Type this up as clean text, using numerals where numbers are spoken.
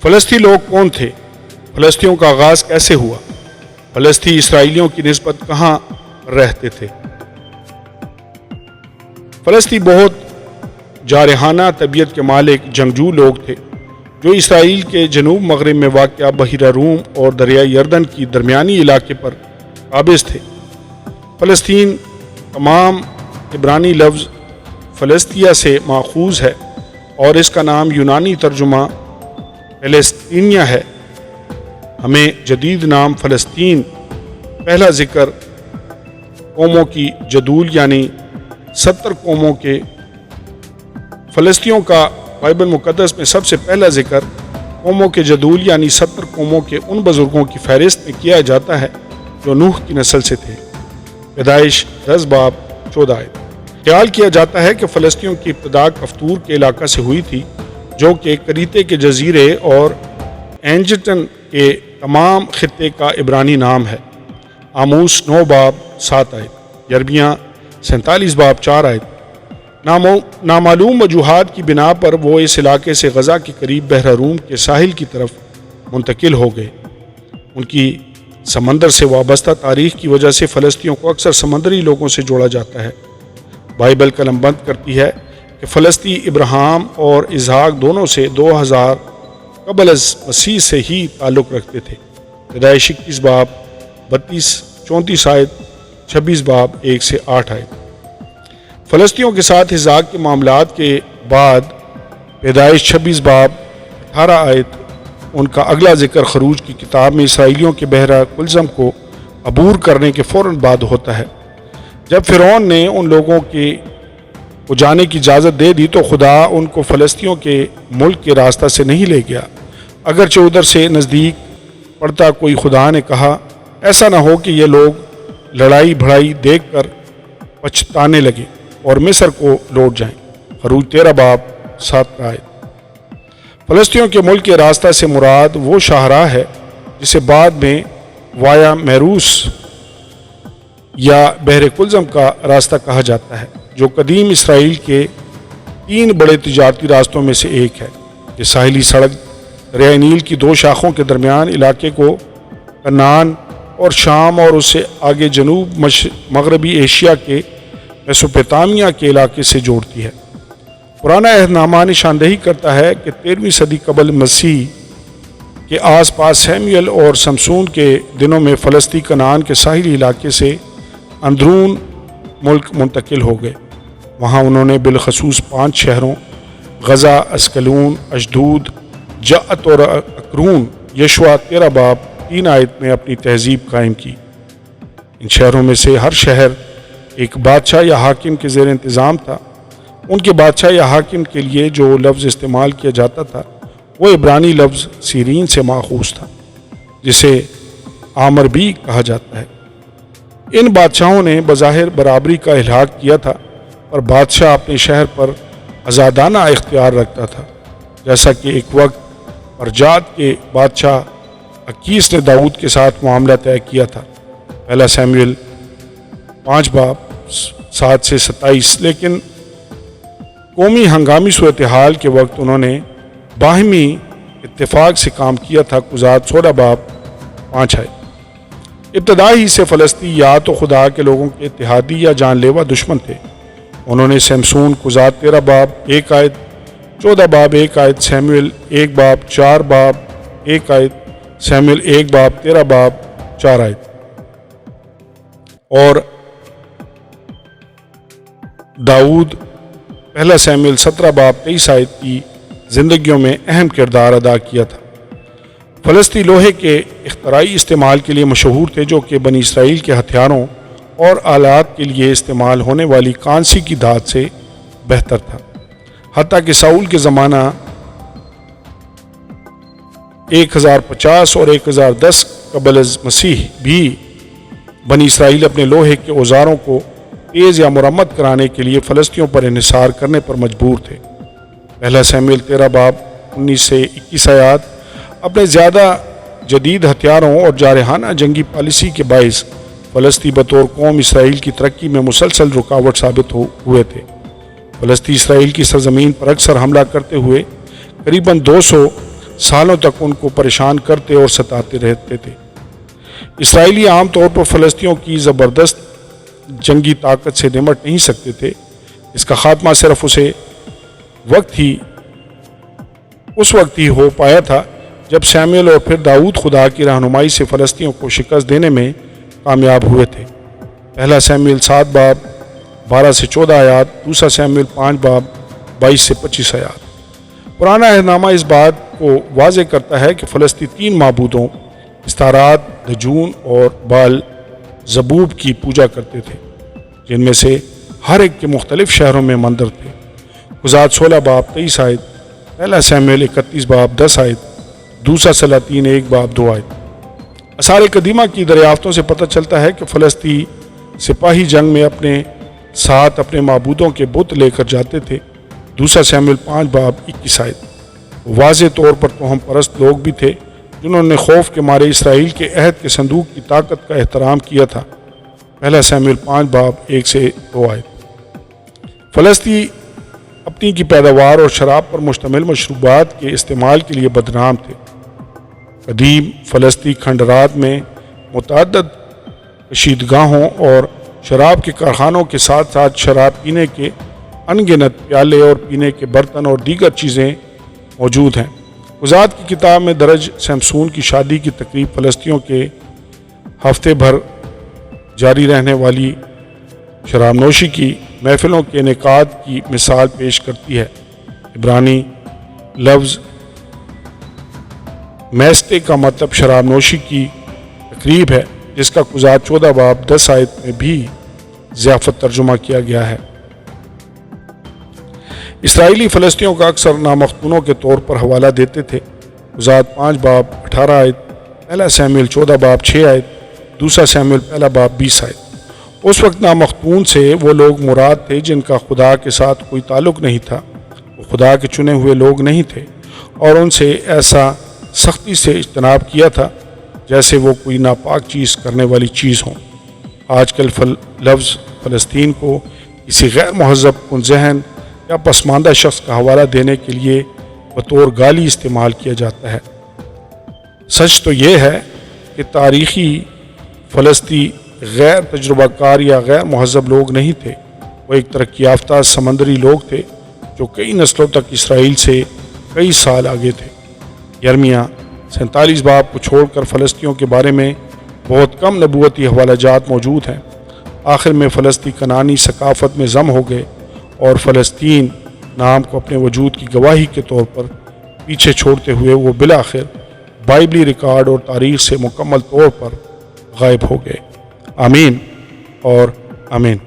فلسطینی لوگ کون تھے؟ فلسطینیوں کا آغاز کیسے ہوا؟ فلسطینی اسرائیلیوں کی نسبت کہاں رہتے تھے؟ فلسطینی بہت جارحانہ طبیعت کے مالک جنگجو لوگ تھے جو اسرائیل کے جنوب مغرب میں واقع بحیرہ روم اور دریائے یردن کی درمیانی علاقے پر قابض تھے۔ فلسطین تمام عبرانی لفظ فلسطیہ سے ماخوذ ہے اور اس کا نام یونانی ترجمہ فلسطینیہ ہے۔ ہمیں جدید نام فلسطین پہلا ذکر قوموں کی جدول یعنی 70 قوموں کے فلسطینیوں کا بائبل مقدس میں سب سے پہلا ذکر قوموں کے جدول یعنی 70 قوموں کے ان بزرگوں کی فہرست میں کیا جاتا ہے جو نوح کی نسل سے تھے۔ پیدائش 10 باب 14 آیت۔ خیال کیا جاتا ہے کہ فلسطینیوں کی ابتدا کفتور کے علاقہ سے ہوئی تھی جو کہ کریتے کے جزیرے اور اینجٹن کے تمام خطے کا عبرانی نام ہے۔ آموس 9 باب 7 آیت، یرمیہ 47 باب 4 آیت۔ نامعلوم وجوہات کی بنا پر وہ اس علاقے سے غزہ کے قریب بحر روم کے ساحل کی طرف منتقل ہو گئے۔ ان کی سمندر سے وابستہ تاریخ کی وجہ سے فلسطینیوں کو اکثر سمندری لوگوں سے جوڑا جاتا ہے۔ بائبل قلم بند کرتی ہے کہ فلسطینی ابراہیم اور اسحاق دونوں سے 2000 قبل از مسیح سے ہی تعلق رکھتے تھے۔ پیدائش 21 باب 32-34 آیت، 26 باب 1 سے 8 آیت۔ فلسطینیوں کے ساتھ اسحاق کے معاملات کے بعد پیدائش 26 باب 18 آیت ان کا اگلا ذکر خروج کی کتاب میں اسرائیلیوں کے بحیرہ کلزم کو عبور کرنے کے فوراً بعد ہوتا ہے۔ جب فرعون نے ان لوگوں کو جانے کی اجازت دے دی تو خدا ان کو فلسطینیوں کے ملک کے راستہ سے نہیں لے گیا، اگرچہ ادھر سے نزدیک پڑتا کوئی خدا نے کہا ایسا نہ ہو کہ یہ لوگ لڑائی بھڑائی دیکھ کر پچھتانے لگے اور مصر کو لوٹ جائیں۔ خروج 13 باب 7 آیت۔ فلسطینیوں کے ملک کے راستہ سے مراد وہ شاہراہ ہے جسے بعد میں وایا میروس یا بحر کلزم کا راستہ کہا جاتا ہے، جو قدیم اسرائیل کے 3 بڑے تجارتی راستوں میں سے ایک ہے۔ یہ ساحلی سڑک دریائے نیل کی 2 شاخوں کے درمیان علاقے کو کنعان اور شام اور اس سے آگے جنوب مغربی ایشیا کے میسوپوٹامیہ کے علاقے سے جوڑتی ہے۔ پرانا عہد نامہ نشاندہی کرتا ہے کہ 13ویں صدی قبل مسیح کے آس پاس سیموئیل اور سمسون کے دنوں میں فلسطین کنعان کے ساحلی علاقے سے اندرون ملک منتقل ہو گئے۔ وہاں انہوں نے بالخصوص 5 شہروں غزہ، اسکلون، اشدود، جعت اور اکرون یشوع 13 باب 3 آیت میں اپنی تہذیب قائم کی۔ ان شہروں میں سے ہر شہر ایک بادشاہ یا حاکم کے زیر انتظام تھا۔ ان کے بادشاہ یا حاکم کے لیے جو لفظ استعمال کیا جاتا تھا وہ عبرانی لفظ سیرین سے ماخوذ تھا جسے عامر بھی کہا جاتا ہے۔ ان بادشاہوں نے بظاہر برابری کا الحاق کیا تھا پر بادشاہ اپنے شہر پر آزادانہ اختیار رکھتا تھا، جیسا کہ ایک وقت پرجات کے بادشاہ اکیس نے داؤد کے ساتھ معاملہ طے کیا تھا۔ پہلا سیموئیل 5 باب 7 سے 27۔ لیکن قومی ہنگامی صورتحال کے وقت انہوں نے باہمی اتفاق سے کام کیا تھا۔ قضات 16 باب 5 ہے۔ ابتدا ہی سے فلسطین یا تو خدا کے لوگوں کے اتحادی یا جان لیوا دشمن تھے۔ انہوں نے سمسون قضات 13 باب 1 آیت، 14 باب 1 آیت، سیموئیل 1 باب 4 باب 1 آیت، سیموئیل 1 باب 13 باب 4 آیت اور داؤد پہلا سیموئیل 17 باب 23 آیت کی زندگیوں میں اہم کردار ادا کیا تھا۔ فلسطین لوہے کے اختراعی استعمال کے لیے مشہور تھے جو کہ بنی اسرائیل کے ہتھیاروں اور آلات کے لیے استعمال ہونے والی کانسی کی دھات سے بہتر تھا۔ حتیٰ کہ ساؤل کے زمانہ 1050 اور 1010 قبل از مسیح بھی بنی اسرائیل اپنے لوہے کے اوزاروں کو تیز یا مرمت کرانے کے لیے فلسطینیوں پر انحصار کرنے پر مجبور تھے۔ پہلا سیموئیل 13 باب 19 سے 21 آیات اپنے زیادہ جدید ہتھیاروں اور جارحانہ جنگی پالیسی کے باعث فلسطین بطور قوم اسرائیل کی ترقی میں مسلسل رکاوٹ ثابت ہوئے تھے۔ فلسطین اسرائیل کی سرزمین پر اکثر حملہ کرتے ہوئے قریباً 200 سالوں تک ان کو پریشان کرتے اور ستاتے رہتے تھے۔ اسرائیلی عام طور پر فلسطینیوں کی زبردست جنگی طاقت سے نمٹ نہیں سکتے تھے۔ اس کا خاتمہ صرف اس وقت ہی ہو پایا تھا جب سیموئیل اور پھر داؤد خدا کی رہنمائی سے فلسطینیوں کو شکست دینے میں کامیاب ہوئے تھے۔ پہلا سیموئیل 7 باب 12 سے 14 آیات، دوسرا سیموئیل 5 باب 22 سے 25 آیات۔ پرانا عہد نامہ اس بات کو واضح کرتا ہے کہ فلسطین 3 معبودوں استارات، دجون اور بال زبوب کی پوجا کرتے تھے، جن میں سے ہر ایک کے مختلف شہروں میں مندر تھے۔ خزاعت 16 باب 23 آیت، پہلا سیموئیل 31 باب 10 آیت، دوسرا سلاطین 1 باب 2 آیت۔ آثار قدیمہ کی دریافتوں سے پتہ چلتا ہے کہ فلسطین سپاہی جنگ میں اپنے ساتھ اپنے معبودوں کے بت لے کر جاتے تھے۔ دوسرا سیموئیل 5 باب 21 آیت۔ واضح طور پر توہم پرست لوگ بھی تھے جنہوں نے خوف کے مارے اسرائیل کے عہد کے صندوق کی طاقت کا احترام کیا تھا۔ پہلا سیموئیل 5 باب 1 سے 2 آیت۔ فلسطین اپنی کی پیداوار اور شراب پر مشتمل مشروبات کے استعمال کے لیے بدنام تھے۔ قدیم فلسطین کھنڈرات میں متعدد کشیدگاہوں اور شراب کے کارخانوں کے ساتھ ساتھ شراب پینے کے انگنت پیالے اور پینے کے برتن اور دیگر چیزیں موجود ہیں۔ خزاعت کی کتاب میں درج سمسون کی شادی کی تقریب فلسطینیوں کے ہفتے بھر جاری رہنے والی شراب نوشی کی محفلوں کے انعقاد کی مثال پیش کرتی ہے۔ عبرانی لفظ میستے کا مطلب شراب نوشی کی تقریب ہے، جس کا خزاعت 14 باب 10 آیت میں بھی ضیافت ترجمہ کیا گیا ہے۔ اسرائیلی فلسطینیوں کا اکثر نامختونوں کے طور پر حوالہ دیتے تھے۔ خزاعت 5 باب 18 آیت، پہلا سیموئیل 14 باب 6 آیت، دوسرا سیموئیل پہلا باب 20 آیت۔ اس وقت نامختون سے وہ لوگ مراد تھے جن کا خدا کے ساتھ کوئی تعلق نہیں تھا، وہ خدا کے چنے ہوئے لوگ نہیں تھے، اور ان سے ایسا سختی سے اجتناب کیا تھا جیسے وہ کوئی ناپاک چیز کرنے والی چیز ہوں۔ آج کل لفظ فلسطین کو کسی غیر مہذب کن ذہن یا پسماندہ شخص کا حوالہ دینے کے لیے بطور گالی استعمال کیا جاتا ہے۔ سچ تو یہ ہے کہ تاریخی فلسطین غیر تجربہ کار یا غیر مہذب لوگ نہیں تھے، وہ ایک ترقی یافتہ سمندری لوگ تھے جو کئی نسلوں تک اسرائیل سے کئی سال آگے تھے۔ یرمیہ 47 باب کو چھوڑ کر فلسطینیوں کے بارے میں بہت کم نبوتی حوالہ جات موجود ہیں۔ آخر میں فلسطین کنعانی ثقافت میں ضم ہو گئے اور فلسطین نام کو اپنے وجود کی گواہی کے طور پر پیچھے چھوڑتے ہوئے وہ بالآخر بائبلی ریکارڈ اور تاریخ سے مکمل طور پر غائب ہو گئے۔ آمین اور آمین۔